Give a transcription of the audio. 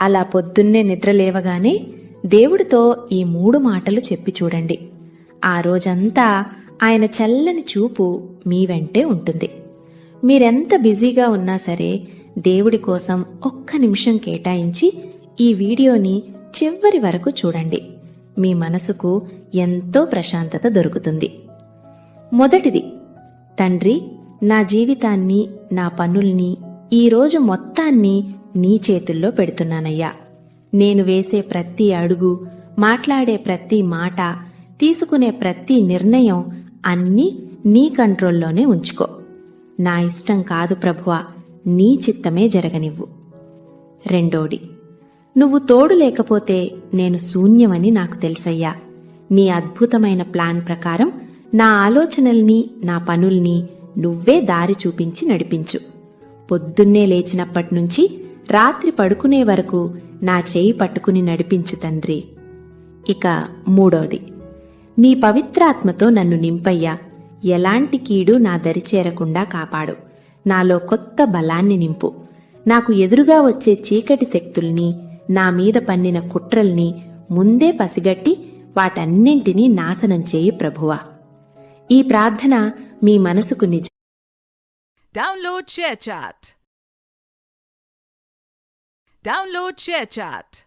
అలా పొద్దున్నే నిద్రలేవగానే దేవుడితో ఈ 3 మాటలు చెప్పి చూడండి. ఆ రోజంతా ఆయన చల్లని చూపు మీ వెంటే ఉంటుంది. మీరెంత బిజీగా ఉన్నా సరే దేవుడి కోసం ఒక్క నిమిషం కేటాయించి ఈ వీడియోని చివరి వరకు చూడండి. మీ మనసుకు ఎంతో ప్రశాంతత దొరుకుతుంది. మొదటిది, తండ్రి, నా జీవితాన్ని, నా పనుల్ని, ఈరోజు మొత్తాన్ని నీ చేతుల్లో పెడుతున్నానయ్యా. నేను వేసే ప్రతి అడుగు, మాట్లాడే ప్రతి మాట, తీసుకునే ప్రతి నిర్ణయం అన్నీ నీ కంట్రోల్లోనే ఉంచుకో. నా ఇష్టం కాదు ప్రభువా, నీ చిత్తమే జరగనివ్వు. రెండోది, నువ్వు తోడు లేకపోతే నేను శూన్యమని నాకు తెలుసయ్యా. నీ అద్భుతమైన ప్లాన్ ప్రకారం నా ఆలోచనల్ని, నా పనుల్ని నువ్వే దారి చూపించి నడిపించు. పొద్దున్నే లేచినప్పటినుంచి రాత్రి పడుకునే వరకు నా చేయి పట్టుకుని నడిపించు తండ్రి. ఇక మూడోది, నీ పవిత్రాత్మతో నన్ను నింపయ్యా. ఎలాంటి కీడు నా దరిచేరకుండా కాపాడు. నాలో కొత్త బలాన్ని నింపు. నాకు ఎదురుగా వచ్చే చీకటి శక్తుల్ని, నా మీద పన్నిన కుట్రల్ని ముందే పసిగట్టి వాటన్నింటినీ నాశనం చేయి ప్రభువా. ఈ ప్రార్థన మీ మనసుకు నిజం. Download ShareChat.